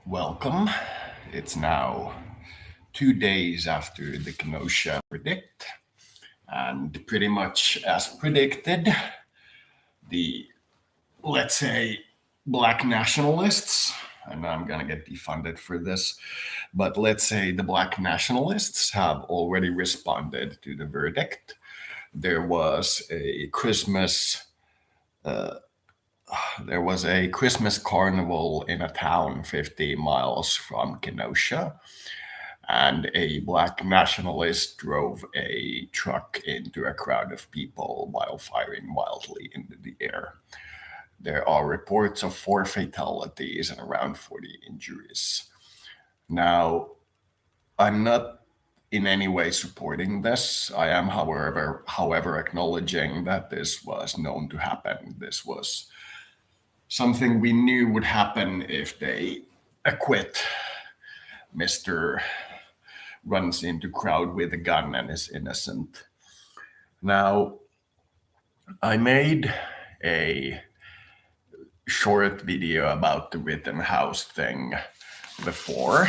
Welcome. It's now 2 days after the Kenosha verdict, and pretty much as predicted, the, let's say, black nationalists, and I'm gonna get defunded for this, but let's say the black nationalists have already responded to the verdict. There was a Christmas there was a Christmas carnival in a town 50 miles from Kenosha, and a black nationalist drove a truck into a crowd of people while firing wildly into the air. There are reports of four fatalities and around 40 injuries. Now, I'm not in any way supporting this. I am, however, acknowledging that this was known to happen. This was something we knew would happen if they acquit Mr. Runs into crowd with a gun and is innocent. Now, I made a short video about the Rittenhouse thing before,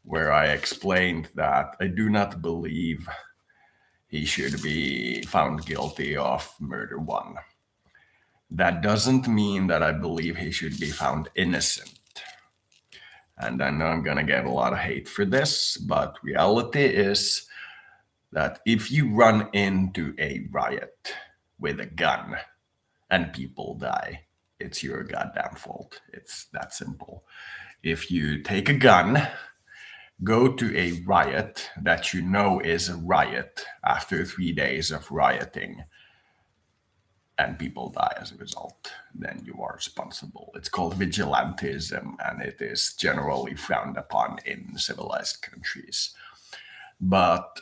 where I explained that I do not believe he should be found guilty of murder one. That doesn't mean that I believe he should be found innocent. And I know I'm going to get a lot of hate for this, but reality is that if you run into a riot with a gun and people die, it's your goddamn fault. It's that simple. If you take a gun, go to a riot that you know is a riot after 3 days of rioting, and people die as a result, then you are responsible. It's called vigilantism, and it is generally frowned upon in civilized countries. But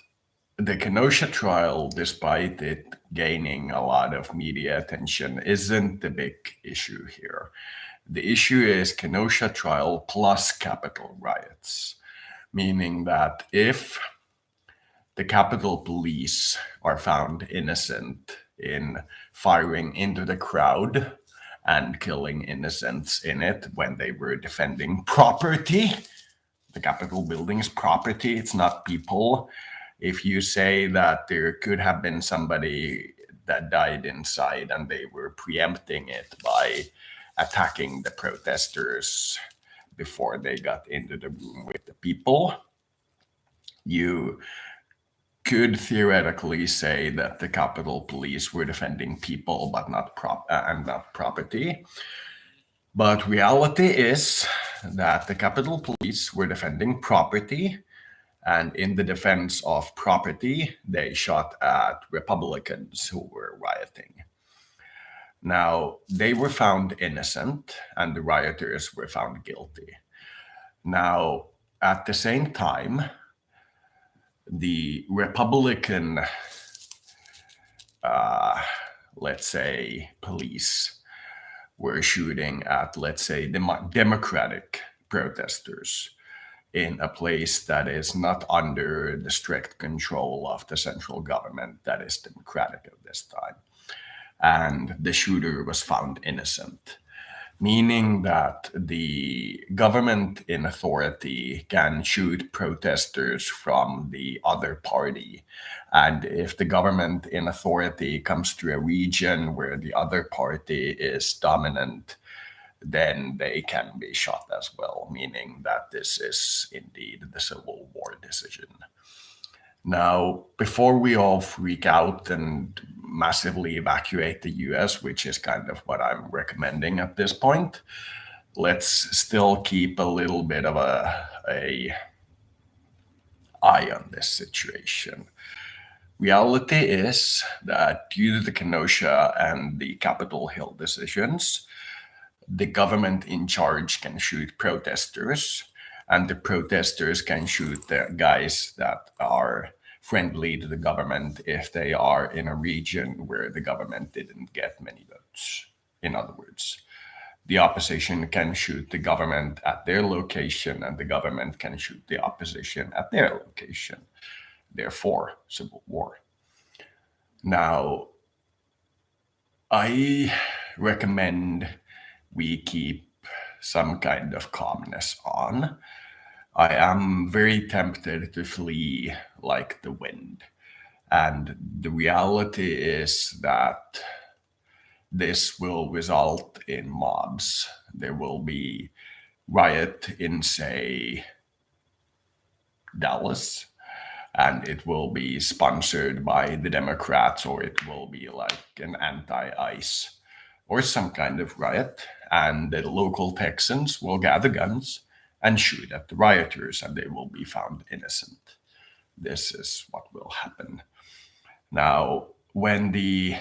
the Kenosha trial, despite it gaining a lot of media attention, isn't the big issue here. The issue is Kenosha trial plus Capitol riots, meaning that if the Capitol Police are found innocent in firing into the crowd and killing innocents in it when they were defending property. The Capitol building is property, it's not people. If you say that there could have been somebody that died inside and they were preempting it by attacking the protesters before they got into the room with the people, you could theoretically say that the Capitol Police were defending people but not not property. But reality is that the Capitol Police were defending property, and in the defense of property, they shot at Republicans who were rioting. Now, they were found innocent, and the rioters were found guilty. Now, at the same time, the Republican, let's say, police were shooting at, let's say, Democratic protesters in a place that is not under the strict control of the central government that is democratic at this time. And the shooter was found innocent, meaning that the government in authority can shoot protesters from the other party. And if the government in authority comes to a region where the other party is dominant, then they can be shot as well, meaning that this is indeed the Civil War decision. Now, before we all freak out and massively evacuate the US, which is kind of what I'm recommending at this point, let's still keep a little bit of a eye on this situation. Reality is that due to the Kenosha and the Capitol Hill decisions, the government in charge can shoot protesters, and the protesters can shoot the guys that are friendly to the government if they are in a region where the government didn't get many votes. In other words, the opposition can shoot the government at their location, and the government can shoot the opposition at their location. Therefore, civil war. Now, I recommend we keep some kind of calmness on. I am very tempted to flee like the wind. And the reality is that this will result in mobs. There will be riot in, say, Dallas, and it will be sponsored by the Democrats, or it will be like an anti-ICE or some kind of riot, and the local Texans will gather guns and shoot at the rioters, and they will be found innocent. This is what will happen. Now, when the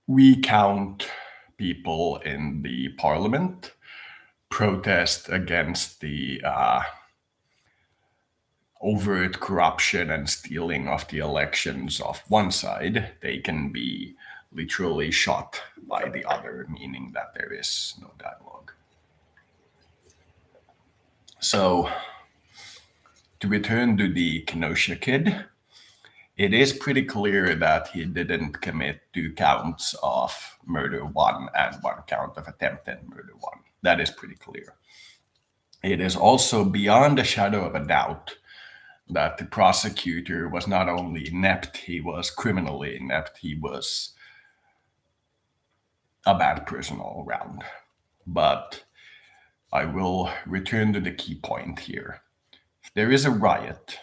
recount people in the parliament protest against the overt corruption and stealing of the elections of one side, they can be literally shot by the other, meaning that there is no dialogue. So, to return to the Kenosha kid, it is pretty clear that he didn't commit 2 counts of murder one and 1 count of attempted murder one. That is pretty clear. It is also beyond a shadow of a doubt that the prosecutor was not only inept, he was criminally inept. He was a bad person all around. But I will return to the key point here. If there is a riot,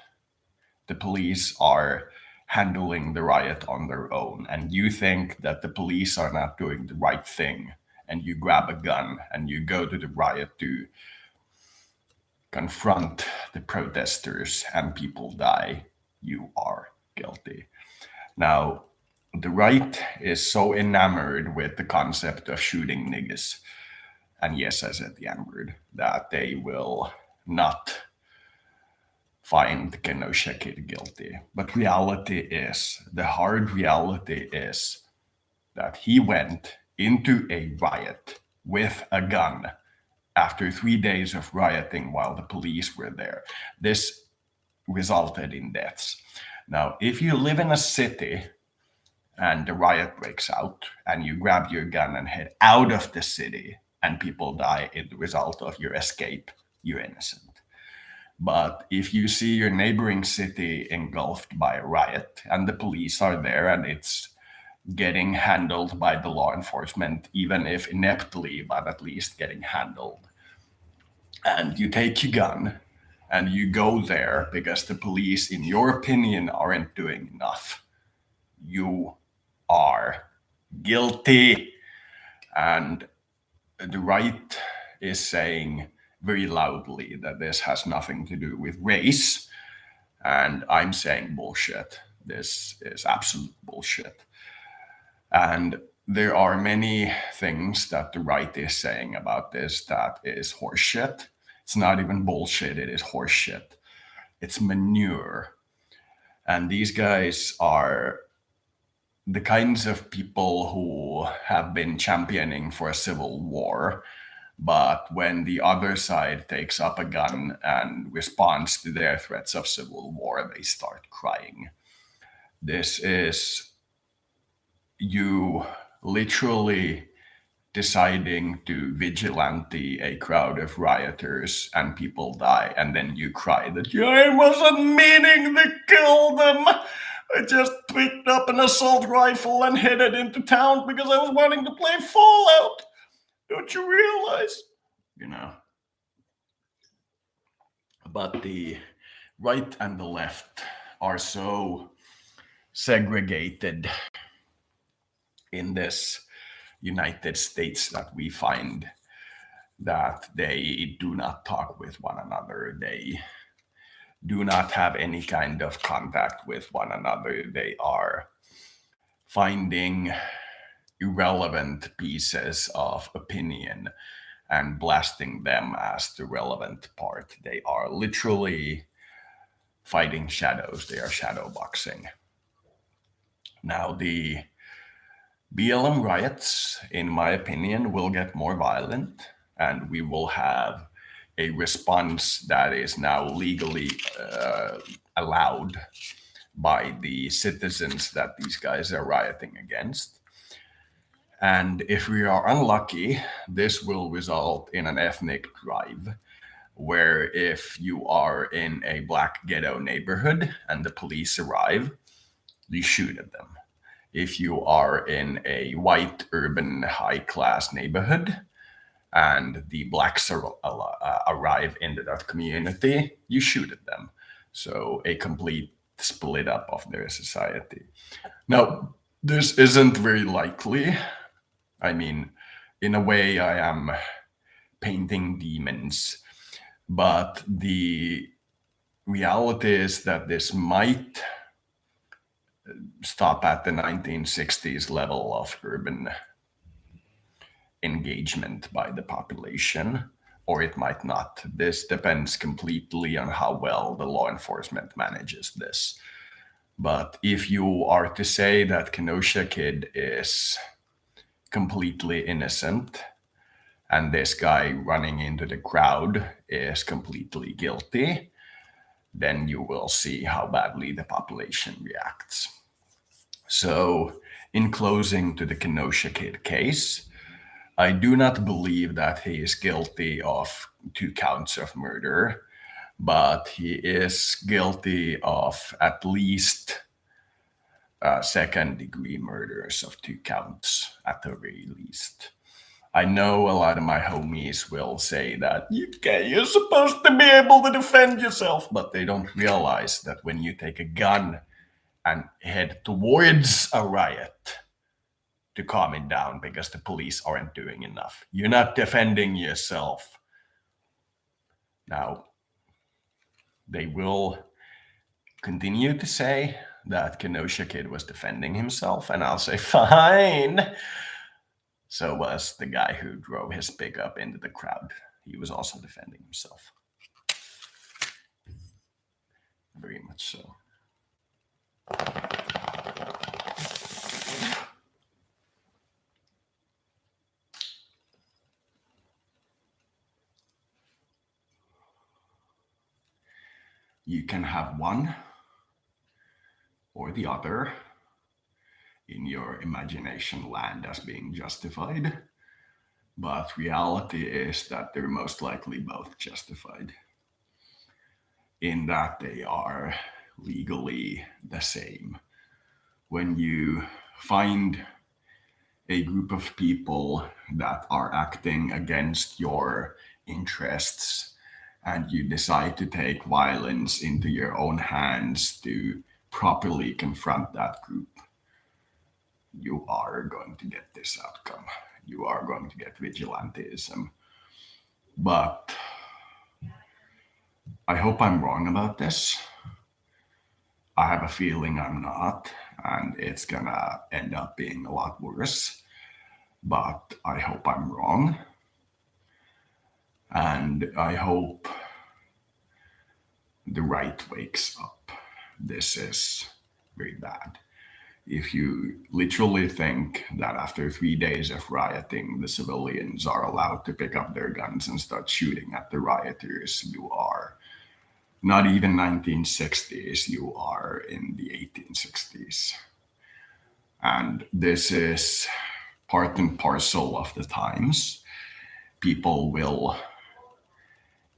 the police are handling the riot on their own, and you think that the police are not doing the right thing, and you grab a gun and you go to the riot to confront the protesters and people die, you are guilty. Now, the right is so enamored with the concept of shooting niggas, and yes, I said the N word, that they will not find the Kenosha kid guilty. But the hard reality is that he went into a riot with a gun after 3 days of rioting while the police were there. This resulted in deaths. Now, if you live in a city and the riot breaks out and you grab your gun and head out of the city and people die in the result of your escape, you're innocent. But if you see your neighboring city engulfed by a riot and the police are there and it's getting handled by the law enforcement, even if ineptly, but at least getting handled, and you take your gun and you go there because the police, in your opinion, aren't doing enough, you are guilty. And the right is saying very loudly that this has nothing to do with race. And I'm saying bullshit. This is absolute bullshit. And there are many things that the right is saying about this that is horseshit. It's not even bullshit, it is horseshit. It's manure. And these guys are the kinds of people who have been championing for a civil war. But when the other side takes up a gun and responds to their threats of civil war, they start crying. This is you literally deciding to vigilante a crowd of rioters and people die, and then you cry that I wasn't meaning to kill them. I just picked up an assault rifle and headed into town because I was wanting to play Fallout. Don't you realize? But the right and the left are so segregated in this United States that we find that they do not talk with one another. They do not have any kind of contact with one another. They are finding irrelevant pieces of opinion and blasting them as the relevant part. They are literally fighting shadows. They are shadow boxing. Now, the BLM riots, in my opinion, will get more violent, and we will have a response that is now legally allowed by the citizens that these guys are rioting against. And if we are unlucky, this will result in an ethnic drive where if you are in a black ghetto neighborhood and the police arrive, you shoot at them. If you are in a white urban high class neighborhood and the blacks arrive into that community, you shoot at them. So a complete split up of their society. Now, this isn't very likely. I mean, in a way, I am painting demons, but the reality is that this might stop at the 1960s level of urban engagement by the population, or it might not. This depends completely on how well the law enforcement manages this. But if you are to say that Kenosha Kid is completely innocent and this guy running into the crowd is completely guilty, then you will see how badly the population reacts. So, in closing to the Kenosha Kid case, I do not believe that he is guilty of 2 counts of murder, but he is guilty of at least second degree murders of 2 counts at the very least. I know a lot of my homies will say that you're supposed to be able to defend yourself, but they don't realize that when you take a gun and head towards a riot to calm it down because the police aren't doing enough, you're not defending yourself. Now, they will continue to say that Kenosha Kid was defending himself, and I'll say, fine. So was the guy who drove his pickup into the crowd. He was also defending himself. Very much so. You can have one or the other in your imagination land as being justified, but reality is that they're most likely both justified in that they are legally the same. When you find a group of people that are acting against your interests and you decide to take violence into your own hands to properly confront that group, you are going to get this outcome. You are going to get vigilantism. But I hope I'm wrong about this. I have a feeling I'm not, and it's gonna end up being a lot worse. But I hope I'm wrong. And I hope the right wakes up. This is very bad. If you literally think that after 3 days of rioting, the civilians are allowed to pick up their guns and start shooting at the rioters, you are not even 1960s, you are in the 1860s. And this is part and parcel of the times. People will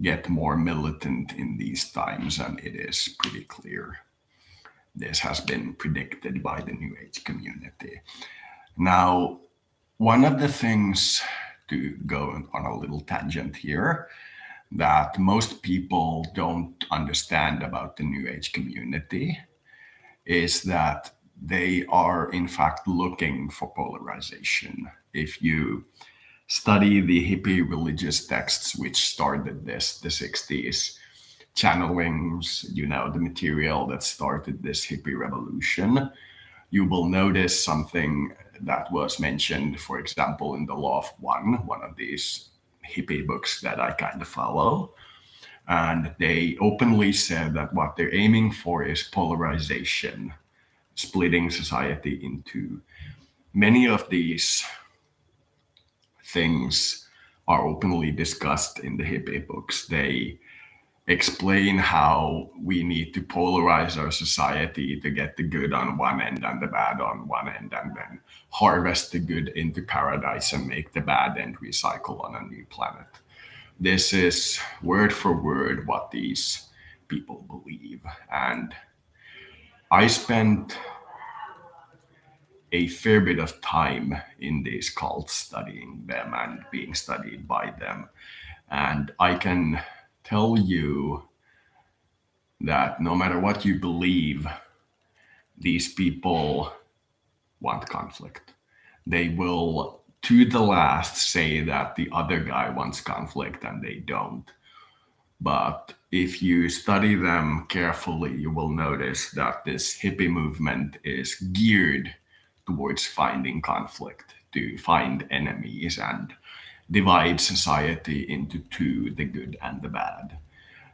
get more militant in these times, and it is pretty clear. This has been predicted by the New Age community. Now, one of the things, to go on a little tangent here, that most people don't understand about the New Age community is that they are, in fact, looking for polarization. If you study the hippie religious texts which started this, the 60s, channelings, the material that started this hippie revolution, you will notice something that was mentioned, for example, in The Law of one of these hippie books that I kind of follow. And they openly said that what they're aiming for is polarization, splitting society into. Many of these things are openly discussed in the hippie books. They explain how we need to polarize our society to get the good on one end and the bad on one end, and then harvest the good into paradise and make the bad end recycle on a new planet. This is word for word what these people believe. And I spent a fair bit of time in these cults studying them and being studied by them. And I can tell you that no matter what you believe, these people want conflict. They will, to the last, say that the other guy wants conflict and they don't. But if you study them carefully, you will notice that this hippie movement is geared towards finding conflict, to find enemies and divide society into two, the good and the bad.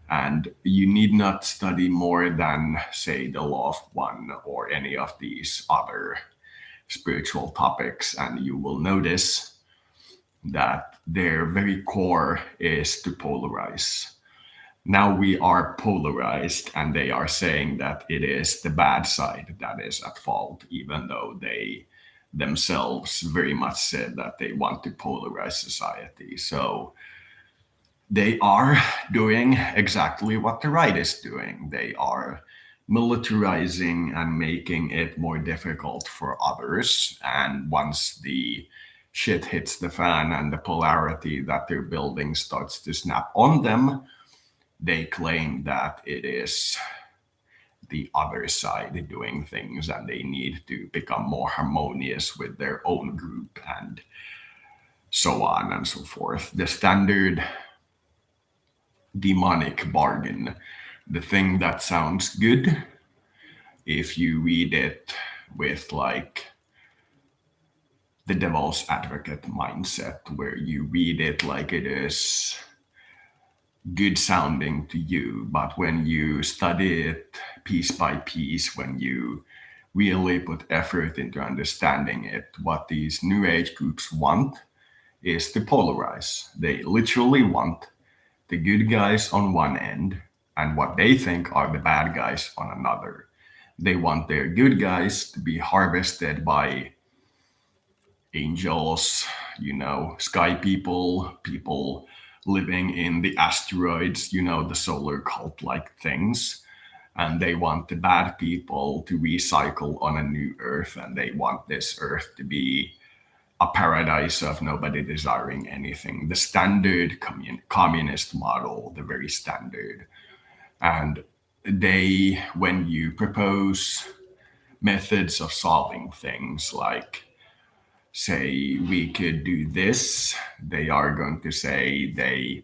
And you need not study more than, say, the Law of One or any of these other spiritual topics, and you will notice that their very core is to polarize. Now we are polarized, and they are saying that it is the bad side that is at fault, even though they themselves very much said that they want to polarize society. So they are doing exactly what the right is doing. They are militarizing and making it more difficult for others. And once the shit hits the fan and the polarity that they're building starts to snap on them, they claim that it is the other side doing things and they need to become more harmonious with their own group and so on and so forth. The standard demonic bargain, the thing that sounds good if you read it with like the devil's advocate mindset, where you read it like it is good sounding to you. But when you study it piece by piece, when you really put effort into understanding it, what these New Age groups want is to polarize. They literally want the good guys on one end and what they think are the bad guys on another. They want their good guys to be harvested by angels, sky people, people living in the asteroids, the solar cult like things. And they want the bad people to recycle on a new earth, and they want this earth to be a paradise of nobody desiring anything. The standard communist model, the very standard. And when you propose methods of solving things like, say, we could do this, they are going to say they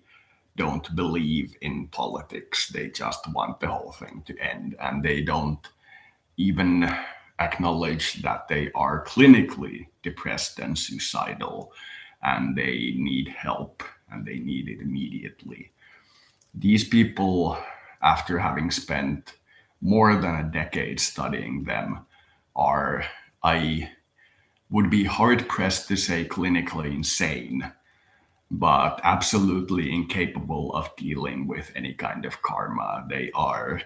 don't believe in politics. They just want the whole thing to end. And they don't even acknowledge that they are clinically depressed and suicidal and they need help and they need it immediately. These people, after having spent more than a decade studying them, I would be hard pressed to say clinically insane, but absolutely incapable of dealing with any kind of karma. They are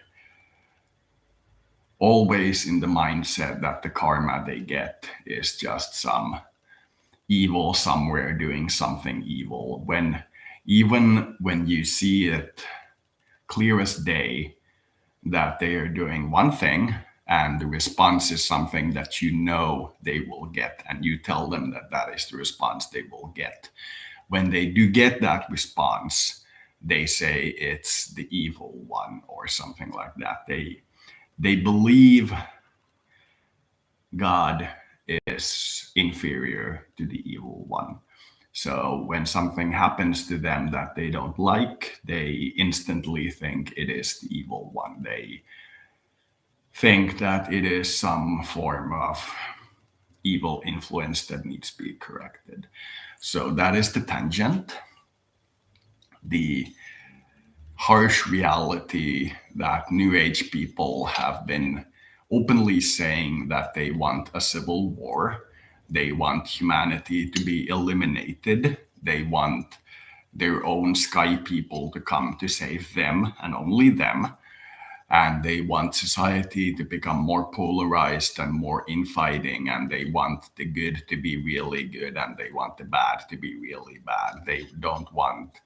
always in the mindset that the karma they get is just some evil somewhere doing something evil. Even when you see it clear as day that they are doing one thing and the response is something that they will get, and you tell them that that is the response they will get. When they do get that response, they say it's the evil one or something like that. They believe God is inferior to the evil one. So when something happens to them that they don't like, they instantly think it is the evil one. They think that it is some form of evil influence that needs to be corrected. So that is the tangent. The harsh reality that New Age people have been openly saying that they want a civil war. They want humanity to be eliminated. They want their own sky people to come to save them and only them. And they want society to become more polarized and more infighting, and they want the good to be really good and they want the bad to be really bad. They don't want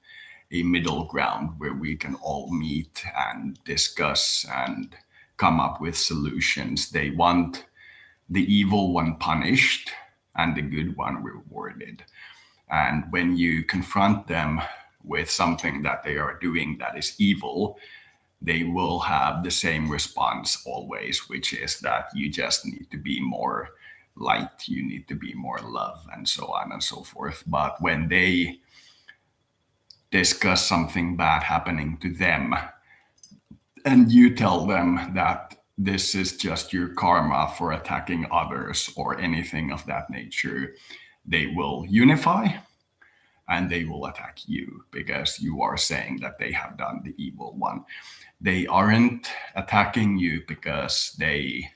a middle ground where we can all meet and discuss and come up with solutions. They want the evil one punished and the good one rewarded. And when you confront them with something that they are doing that is evil, they will have the same response always, which is that you just need to be more light, you need to be more love, and so on and so forth. But when they discuss something bad happening to them, and you tell them that this is just your karma for attacking others or anything of that nature, they will unify and they will attack you because you are saying that they have done the evil one. They aren't attacking you because they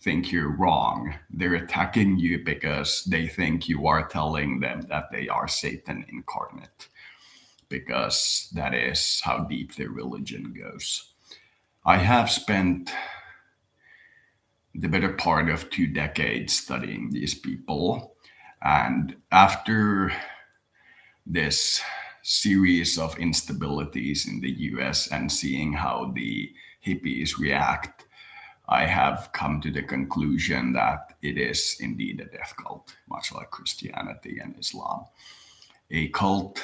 think you're wrong. They're attacking you because they think you are telling them that they are Satan incarnate, because that is how deep their religion goes. I have spent the better part of 2 decades studying these people. And after this series of instabilities in the US and seeing how the hippies react, I have come to the conclusion that it is indeed a death cult, much like Christianity and Islam. A cult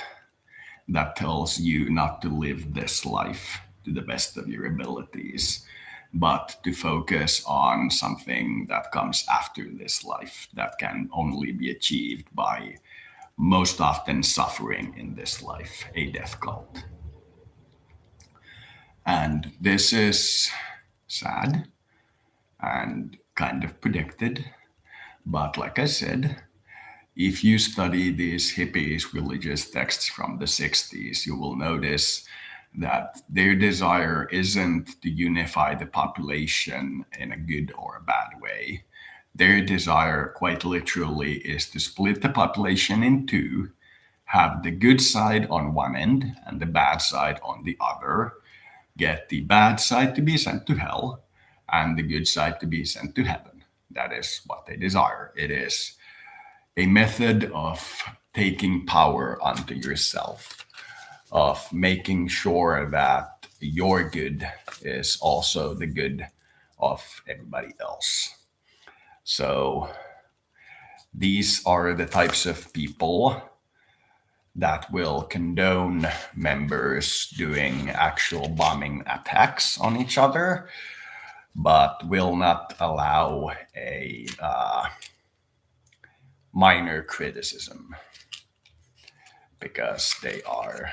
that tells you not to live this life to the best of your abilities, but to focus on something that comes after this life that can only be achieved by most often suffering in this life, a death cult. And this is sad and kind of predicted. But like I said, if you study these hippies' religious texts from the 60s, you will notice that their desire isn't to unify the population in a good or a bad way. Their desire, quite literally, is to split the population in two, have the good side on one end and the bad side on the other, get the bad side to be sent to hell and the good side to be sent to heaven. That is what they desire. It is a method of taking power onto yourself, of making sure that your good is also the good of everybody else. So these are the types of people that will condone members doing actual bombing attacks on each other, but will not allow a minor criticism because they are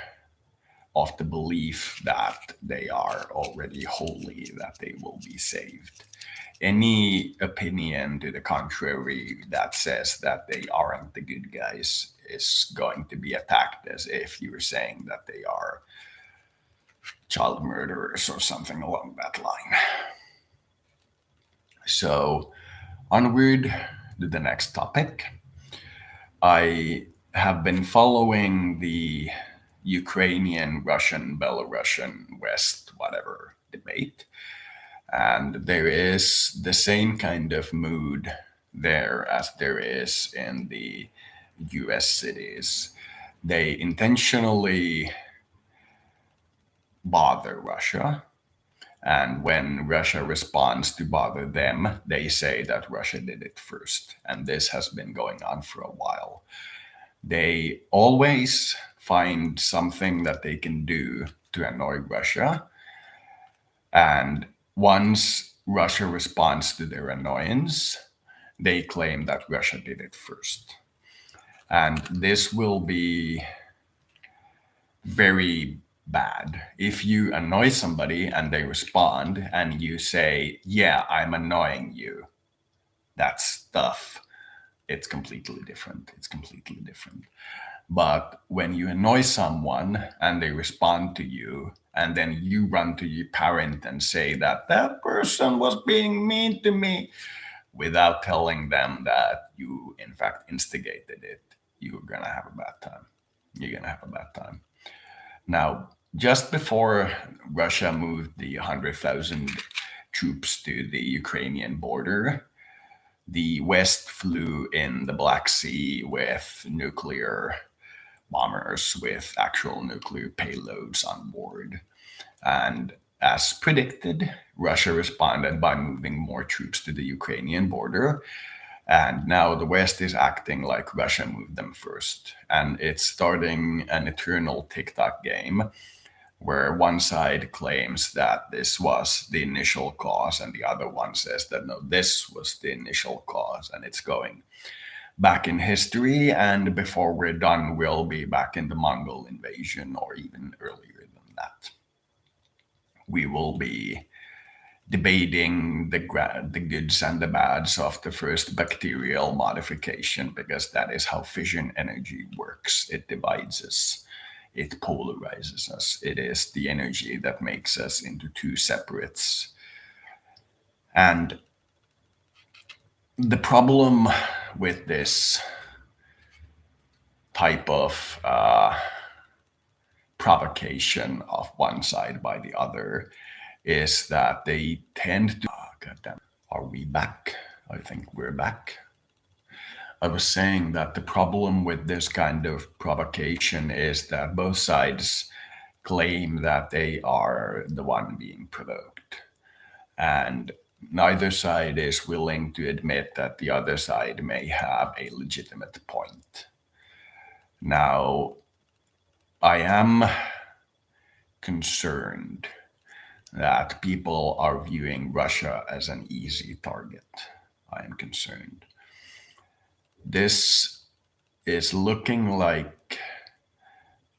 of the belief that they are already holy, that they will be saved. Any opinion to the contrary that says that they aren't the good guys is going to be attacked as if you're saying that they are child murderers or something along that line. So, onward to the next topic. I have been following the Ukrainian, Russian, Belarusian, West, whatever debate. And there is the same kind of mood there as there is in the US cities. They intentionally bother Russia. And when Russia responds to bother them, they say that Russia did it first. And this has been going on for a while. They always find something that they can do to annoy Russia. And once Russia responds to their annoyance, they claim that Russia did it first. And this will be very bad. If you annoy somebody and they respond and you say, yeah, I'm annoying you, that's tough. It's completely different. It's completely different. But when you annoy someone and they respond to you, and then you run to your parent and say that that person was being mean to me without telling them that you, in fact, instigated it, you're going to have a bad time. you're gonna have a bad time. Now, just before Russia moved the 100,000 troops to the Ukrainian border, the West flew in the Black Sea with nuclear bombers with actual nuclear payloads on board. And as predicted, Russia responded by moving more troops to the Ukrainian border. And now the West is acting like Russia moved them first. And it's starting an eternal TikTok game where one side claims that this was the initial cause and the other one says that no, this was the initial cause, and it's going back in history, and before we're done we'll be back in the Mongol invasion or even earlier than that. We will be debating the goods and the bads of the first bacterial modification, because that is how fission energy works. It divides us, it polarizes us. It is the energy that makes us into two separates. And the problem with this type of provocation of one side by the other is that they tend to. Oh, God damn. Are we back? I think we're back. I was saying that the problem with this kind of provocation is that both sides claim that they are the one being provoked. And neither side is willing to admit that the other side may have a legitimate point. Now, I am concerned that people are viewing Russia as an easy target. I am concerned. This is looking like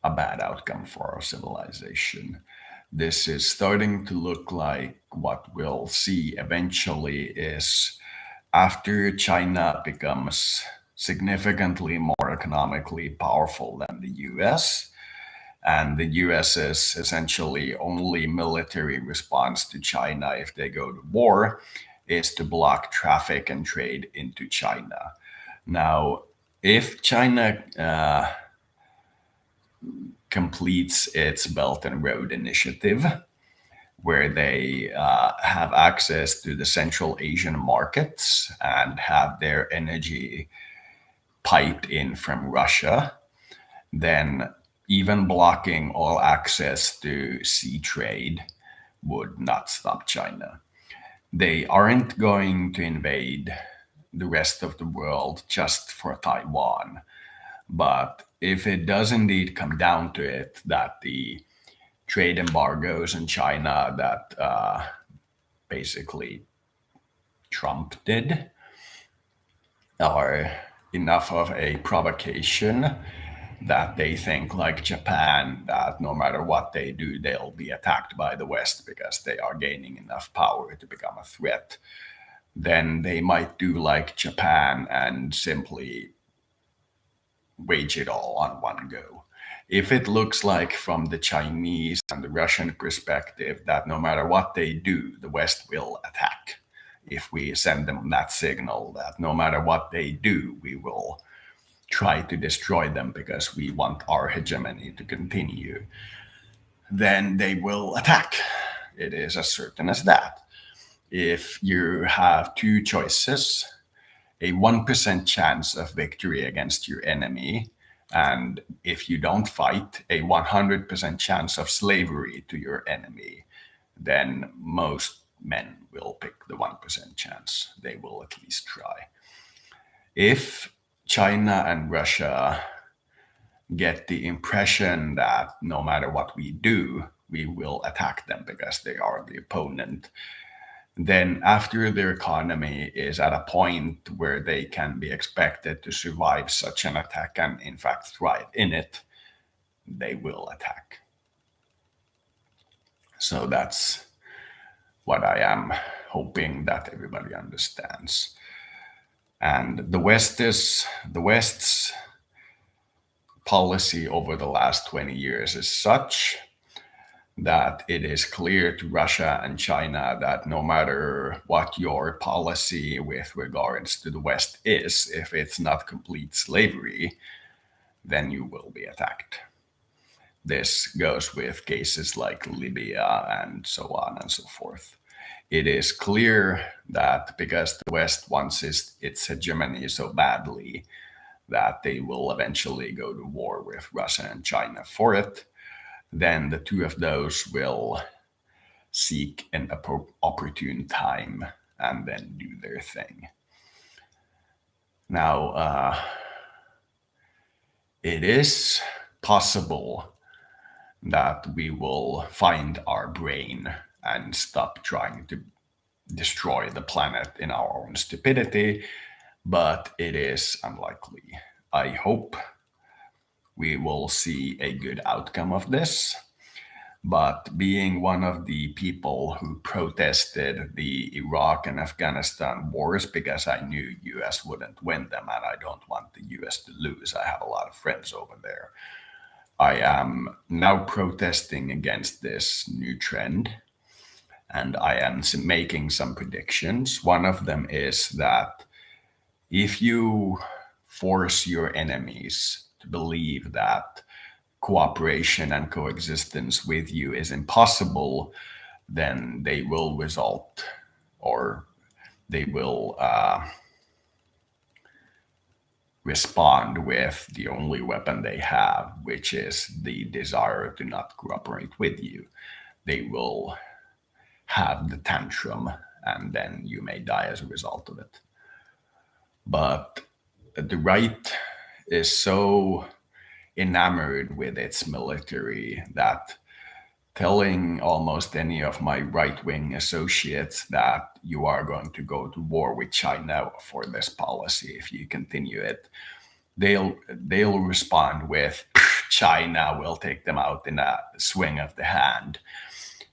a bad outcome for our civilization. This is starting to look like what we'll see eventually is after China becomes significantly more economically powerful than the US, and the US's essentially only military response to China if they go to war is to block traffic and trade into China. Now, if China completes its Belt and Road Initiative, where they have access to the Central Asian markets and have their energy piped in from Russia, then even blocking all access to sea trade would not stop China. They aren't going to invade the rest of the world just for Taiwan. But if it does indeed come down to it that the trade embargoes in China that basically Trump did are enough of a provocation that they think, like Japan, that no matter what they do, they'll be attacked by the West because they are gaining enough power to become a threat, then they might do like Japan and simply wage it all on one go. If it looks like from the Chinese and the Russian perspective that no matter what they do, the West will attack, if we send them that signal that no matter what they do, we will try to destroy them because we want our hegemony to continue, then they will attack. It is as certain as that. If you have two choices, a 1% chance of victory against your enemy, and if you don't fight, a 100% chance of slavery to your enemy, then most men will pick the 1% chance. They will at least try. If China and Russia get the impression that no matter what we do, we will attack them because they are the opponent, then after their economy is at a point where they can be expected to survive such an attack and in fact thrive in it, they will attack. So that's what I am hoping that everybody understands. And the West's policy over the last 20 years is such that it is clear to Russia and China that no matter what your policy with regards to the West is, if it's not complete slavery, then you will be attacked. This goes with cases like Libya and so on and so forth. It is clear that because the West wants its hegemony so badly, that they will eventually go to war with Russia and China for it, then the two of those will seek an opportune time and then do their thing. Now, it is possible that we will find our brain and stop trying to destroy the planet in our own stupidity, but it is unlikely. I hope we will see a good outcome of this. But being one of the people who protested the Iraq and Afghanistan wars because I knew US wouldn't win them and I don't want the US to lose. I have a lot of friends over there. I am now protesting against this new trend and I am making some predictions. One of them is that if you force your enemies to believe that cooperation and coexistence with you is impossible, then they will result or they will respond with the only weapon they have, which is the desire to not cooperate with you. They will have the tantrum and then you may die as a result of it. But the right is so enamored with its military that telling almost any of my right-wing associates that you are going to go to war with China for this policy if you continue it, they'll respond with China will take them out in a swing of the hand.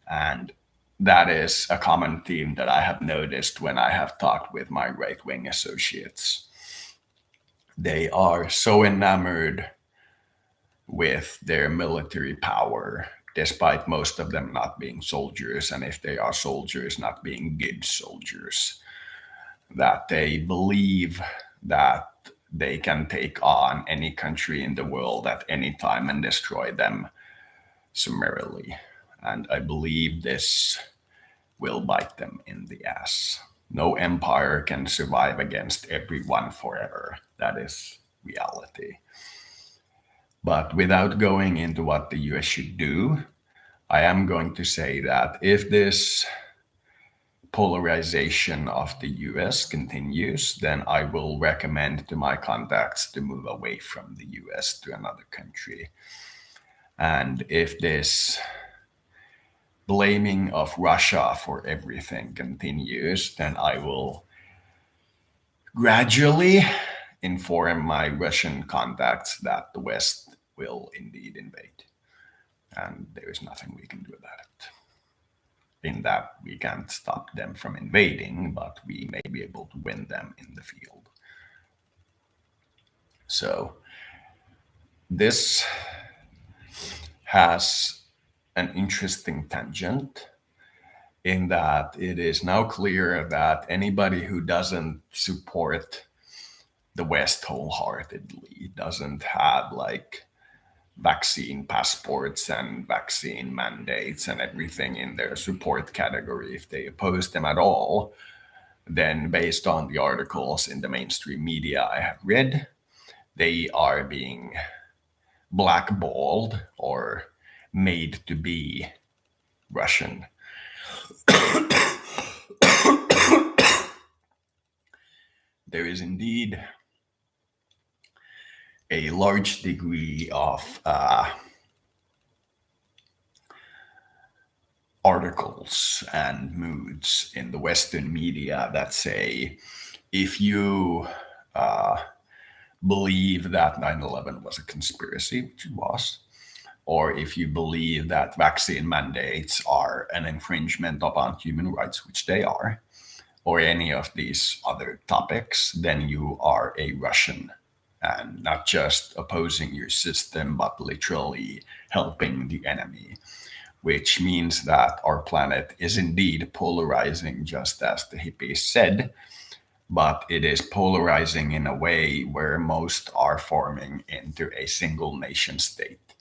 And that is a common theme that I have noticed when I have talked with my right-wing associates. They are so enamored with their military power, despite most of them not being soldiers, and if they are soldiers, not being good soldiers, that they believe that they can take on any country in the world at any time and destroy them summarily. And I believe this will bite them in the ass. No empire can survive against everyone forever. That is reality. But without going into what the US should do, I am going to say that if this polarization of the US continues, then I will recommend to my contacts to move away from the US to another country. And if this blaming of Russia for everything continues, then I will gradually inform my Russian contacts that the West will indeed invade. And there is nothing we can do about it. In that we can't stop them from invading, but we may be able to win them in the field. So this has an interesting tangent in that it is now clear that anybody who doesn't support the West wholeheartedly, doesn't have like vaccine passports and vaccine mandates and everything in their support category, if they oppose them at all, then based on the articles in the mainstream media I have read, they are being blackballed or made to be Russian. There is indeed a large degree of articles and moods in the Western media that say if you believe that 9/11 was a conspiracy, which it was, or if you believe that vaccine mandates are an infringement upon human rights, which they are, or any of these other topics, then you are a Russian and not just opposing your system, but literally helping the enemy, which means that our planet is indeed polarizing, just as the hippies said. but it is polarizing in a way where most are forming into a single nation state,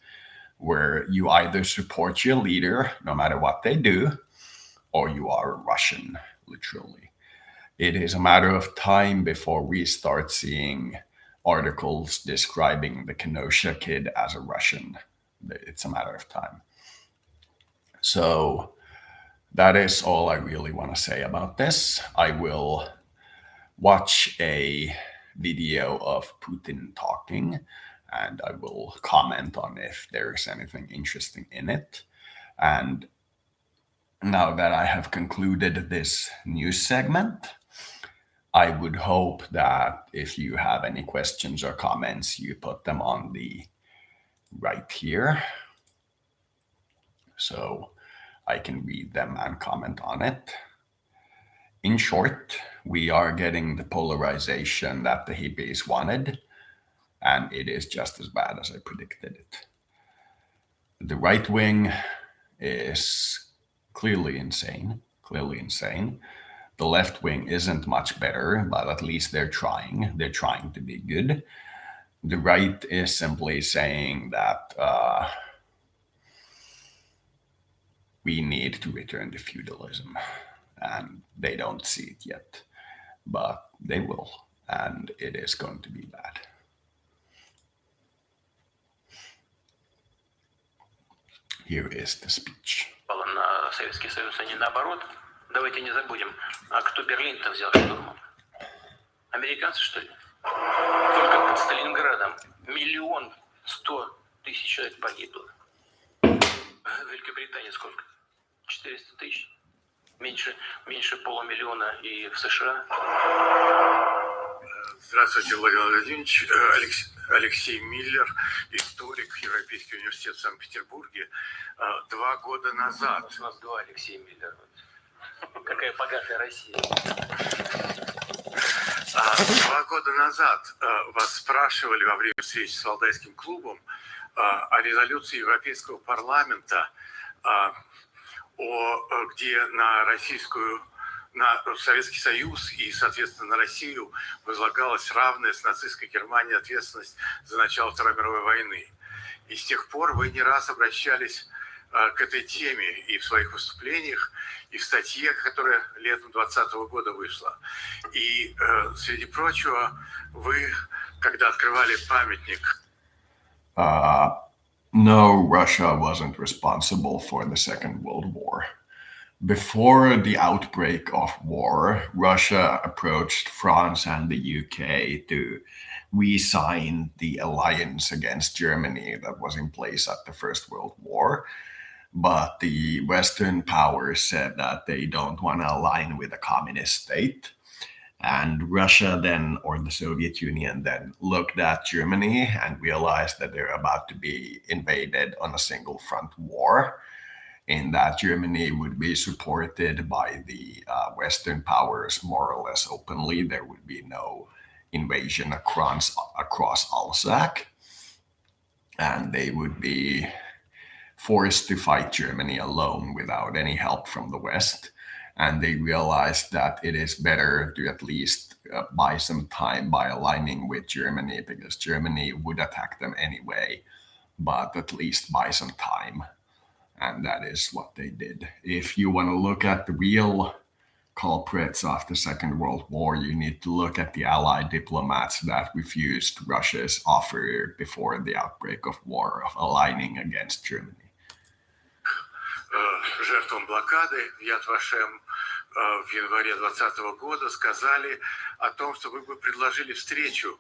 where you either support your leader no matter what they do, or you are Russian, literally. It is a matter of time before we start seeing articles describing the Kenosha kid as a Russian. It's a matter of time. So that is all I really want to say about this. I will watch a video of Putin talking and I will comment on if there's anything interesting in it. And now that I have concluded this news segment, I would hope that if you have any questions or comments, you put them on the right here so I can read them and comment on it. In short, we are getting the polarization that the hippies wanted, and it is just as bad as I predicted it. The right wing is clearly insane, The left wing isn't much better, but at least they're trying. They're trying to be good. The right is simply saying that we need to return to feudalism, and they don't see it yet, but they will, and it is going to be bad. Here is the speech. На Советский Союз, а не наоборот. Давайте не забудем, а кто Берлин-то взял штурмом? Американцы, что ли? Только под Сталинградом 1 100 000 человек погибло. В Великобритании сколько? 400 000? Меньше 500 000 и в США. Здравствуйте, Владимир Владимирович. Алексей Миллер, историк, Европейский университет в Санкт-Петербурге. 2 года назад... У нас 2 Алексея Миллера. Какая богатая Россия. 2 года назад вас спрашивали во время встречи с Валдайским клубом о резолюции Европейского парламента, где на Советский Союз и, соответственно, на Россию возлагалась равная с нацистской Германией ответственность за начало Второй мировой войны. И с тех пор вы не раз обращались к этой теме и в своих выступлениях, и в статье, которая летом 2020 года вышла. И, среди прочего, вы, когда открывали памятник... No, Russia wasn't responsible for the Second World War. Before the outbreak of war, Russia approached France and the UK to re-sign the alliance against Germany that was in place at the First World War. But the Western powers said that they don't want to align with a communist state. And Russia then, or the Soviet Union then, looked at Germany and realized that they're about to be invaded on a single front war, in that Germany would be supported by the Western powers more or less openly. There would be no invasion across Alsace, and they would be forced to fight Germany alone without any help from the West. And they realized that it is better to at least buy some time by aligning with Germany, because Germany would attack them anyway, but at least buy some time. And that is what they did. If you want to look at the real culprits of the Second World War, you need to look at the Allied diplomats that refused Russia's offer before the outbreak of war of aligning against Germany. Жертвам блокады Яд Вашем в январе 2020 года сказали о том, что вы бы предложили встречу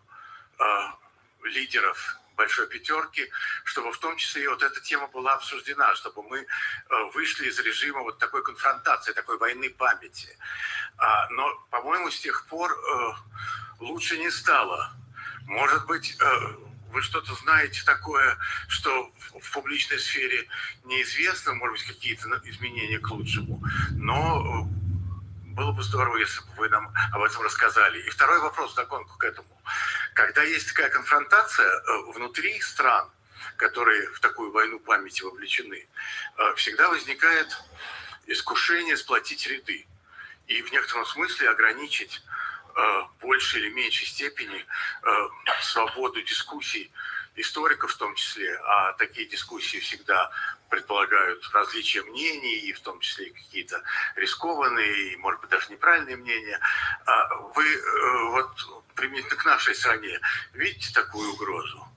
лидеров Большой Пятерки, чтобы в том числе и вот эта тема была обсуждена, чтобы мы вышли из режима вот такой конфронтации, такой войны памяти. Но, по-моему, с тех пор лучше не стало. Может быть, вы что-то знаете такое, что в публичной сфере неизвестно, может быть, какие-то изменения к лучшему, но было бы здорово, если бы вы нам об этом рассказали. И второй вопрос вдогонку к этому. Когда есть такая конфронтация внутри стран, которые в такую войну памяти вовлечены, всегда возникает искушение сплотить ряды и в некотором смысле ограничить в большей или меньшей степени свободу дискуссий историков в том числе, а такие дискуссии всегда предполагают различия мнений, и в том числе и какие-то рискованные, и, может быть, даже неправильные мнения. Вы вот применительно к нашей стране видите такую угрозу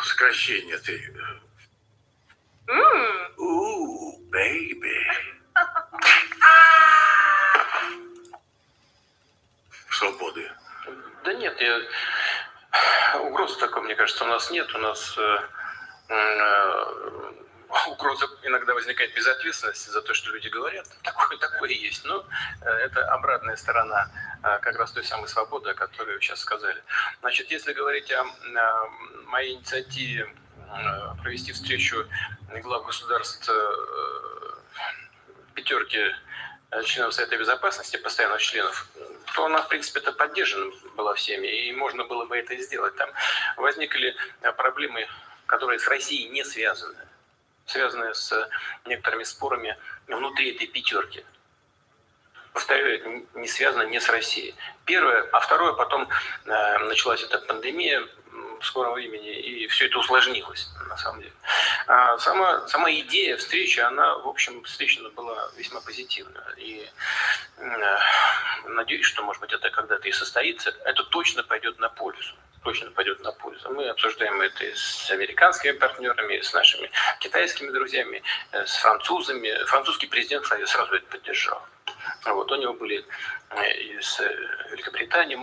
сокращения этой... Baby. Свободы. Да нет, угрозы такой, мне кажется, у нас нет. У нас угроза иногда возникает безответственности за то, что люди говорят. Такое есть. Но это обратная сторона как раз той самой свободы, о которой вы сейчас сказали. Значит, если говорить о моей инициативе провести встречу глав государств пятерки членов Совета Безопасности, постоянных членов, то она, в принципе, это поддержана была всеми, и можно было бы это сделать. Там возникли проблемы, которые с Россией не связаны, связанные с некоторыми спорами внутри этой пятерки. Повторяю, не связано не с Россией. Первое, а второе, потом началась эта пандемия в скором времени, и все это усложнилось, на самом деле. А сама идея встречи, она, в общем, встречена была весьма позитивно. И надеюсь, что, может быть, это когда-то и состоится. Это точно пойдет на пользу. Точно пойдет на пользу. Мы обсуждаем это и с американскими партнерами, и с нашими китайскими друзьями, с французами. Французский президент, кстати, сразу это поддержал. Вот, у него были из Великобритании.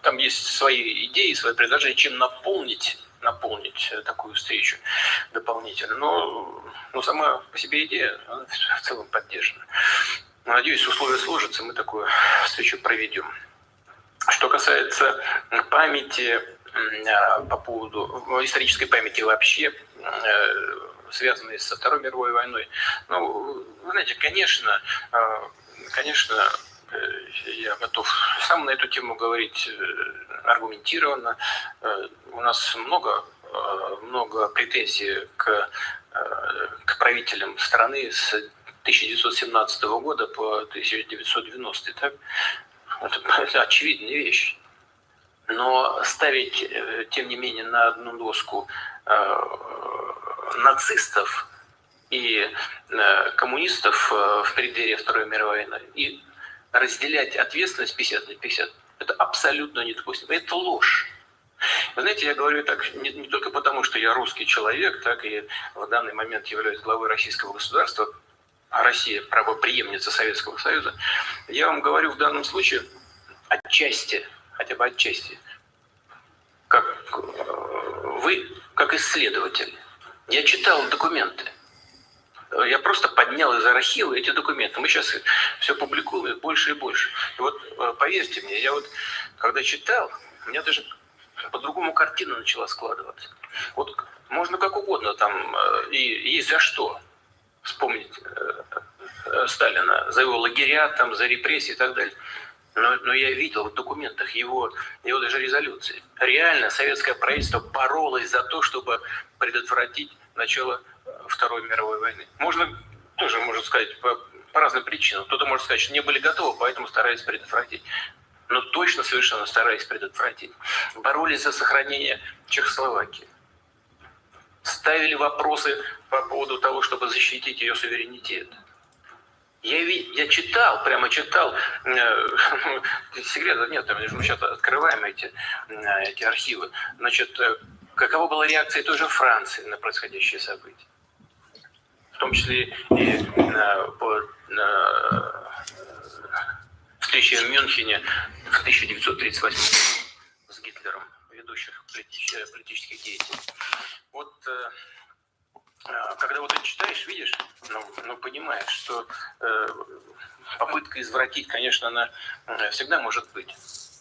Там есть свои идеи, свои предложения, чем наполнить такую встречу дополнительно. Но сама по себе идея, она в целом поддержана. Надеюсь, условия сложатся, мы такую встречу проведем. Что касается памяти, по поводу исторической памяти вообще, связанной со Второй мировой войной, вы знаете, конечно, я готов сам на эту тему говорить аргументированно. У нас много претензий к правителям страны с 1917 года по 1990. Так? Это очевидная вещь. Но ставить, тем не менее, на одну доску нацистов и коммунистов в преддверии Второй мировой войны и разделять ответственность 50 на 50, это абсолютно недопустимо. Это ложь. Вы знаете, я говорю так не только потому, что я русский человек, так и в данный момент являюсь главой российского государства, а Россия правопреемница Советского Союза. Я вам говорю в данном случае отчасти, хотя бы отчасти, как вы, как исследователь. Я читал документы. Я просто поднял из архива эти документы. Мы сейчас все публикуем больше и больше. И вот поверьте мне, я вот когда читал, у меня даже по-другому картина начала складываться. Вот можно как угодно там, и есть за что вспомнить Сталина, за его лагеря, там, за репрессии и так далее. Но я видел в документах его даже резолюции. Реально советское правительство боролось за то, чтобы предотвратить начало Второй мировой войны. Можно сказать, по разным причинам. Кто-то может сказать, что не были готовы, поэтому старались предотвратить. Но точно совершенно старались предотвратить. Боролись за сохранение Чехословакии. Ставили вопросы по поводу того, чтобы защитить ее суверенитет. Я читал, секретов нет, мы сейчас открываем эти архивы. Значит, какова была реакция той же Франции на происходящие события? В том числе и по встрече в Мюнхене в 1938 с Гитлером, ведущих политических деятелей. Вот когда вот это читаешь, видишь, понимаешь, что попытка извратить, конечно, она всегда может быть.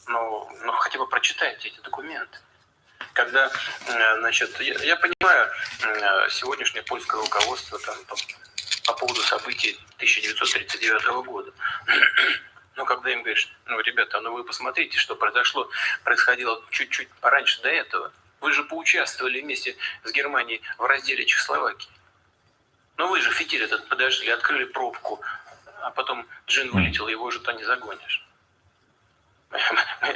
Но хотя бы прочитайте эти документы. Когда, значит, я понимаю сегодняшнее польское руководство там, по поводу событий 1939 года. Но когда им говоришь, ребята, вы посмотрите, что происходило чуть-чуть пораньше до этого. Вы же поучаствовали вместе с Германией в разделе Чехословакии. Ну вы же фитиль этот подожгли, открыли пробку, а потом джин вылетел, его уже туда не загонишь.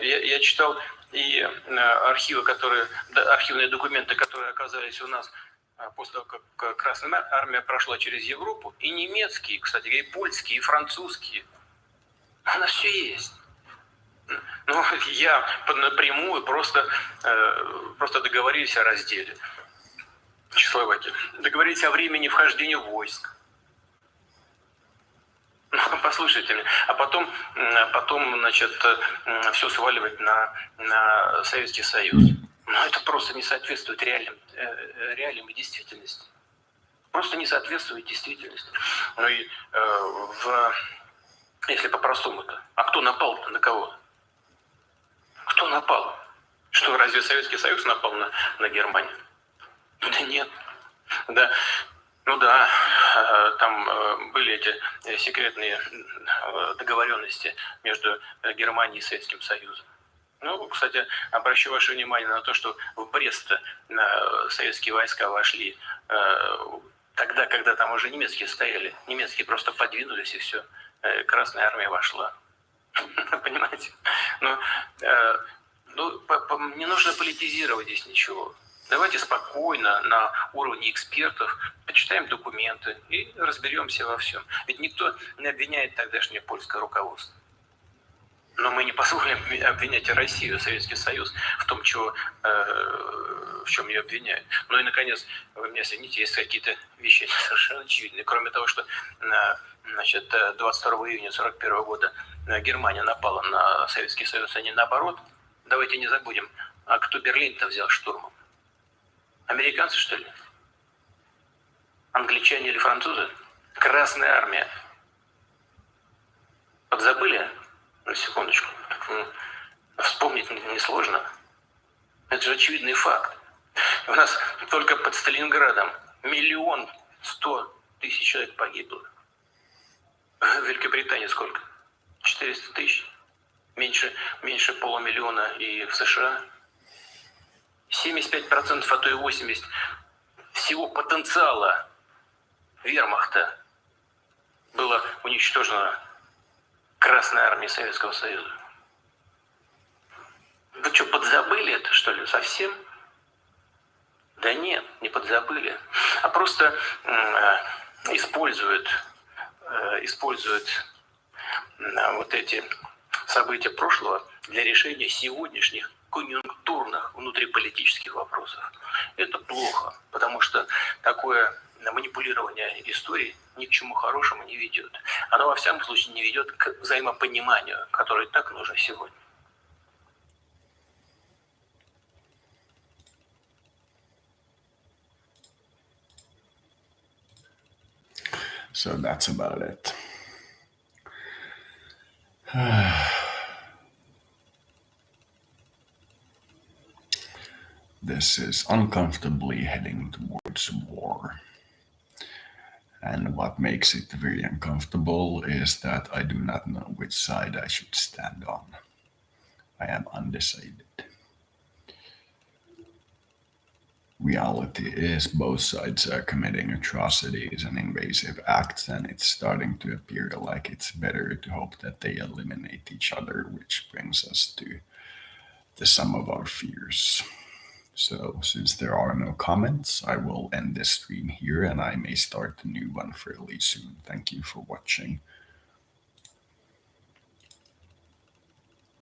Я читал и архивы, архивные документы, которые оказались у нас после того, как Красная Армия прошла через Европу, и немецкие, кстати, и польские, и французские. У нас все есть. Ну, я напрямую просто договорились о разделе Чехословакии. Договорились о времени вхождения войск. Ну, послушайте меня. А потом, значит, все сваливать на Советский Союз. Ну, это просто не соответствует реалиям и действительности. Просто не соответствует действительности. Ну и если по-простому-то, а кто напал-то на кого? Кто напал? Что, разве Советский Союз напал на Германию? Да нет. Да. Ну да, там были эти секретные договоренности между Германией и Советским Союзом. Ну, кстати, обращу ваше внимание на то, что в Брест советские войска вошли тогда, когда там уже немецкие стояли. Немецкие просто подвинулись, и все. Красная Армия вошла. Понимаете? Не нужно политизировать здесь ничего. Давайте спокойно, на уровне экспертов, почитаем документы и разберемся во всем. Ведь никто не обвиняет тогдашнее польское руководство. Но мы не позволим обвинять Россию, Советский Союз в том, в чем ее обвиняют. Ну и, наконец, вы меня извините, есть какие-то вещи совершенно очевидные. Кроме того, что 22 июня 1941 года Германия напала на Советский Союз, а не наоборот. Давайте не забудем, а кто Берлин-то взял штурмом? Американцы, что ли? Англичане или французы? Красная Армия. Подзабыли? На секундочку. Вспомнить несложно. Это же очевидный факт. У нас только под Сталинградом 1 100 000 человек погибло. В Великобритании сколько? 400 000. Меньше 500 000 и в США. 75%, а то и 80% всего потенциала вермахта было уничтожено Красной Армией Советского Союза. Вы что, подзабыли это, что ли, совсем? Да нет, не подзабыли, а просто используют вот эти события прошлого для решения сегодняшних конъюнктурных внутриполитических вопросов. Это плохо, потому что такое манипулирование историей ни к чему хорошему не ведет. Оно во всяком случае не ведет к взаимопониманию, которое так нужно сегодня. So that's about it. This is uncomfortably heading towards war. And what makes it very uncomfortable is that I do not know which side I should stand on. I am undecided. Reality is both sides are committing atrocities and invasive acts, and it's starting to appear like it's better to hope that they eliminate each other, which brings us to the sum of our fears. So, since there are no comments, I will end this stream here and I may start a new one fairly soon. Thank you for watching.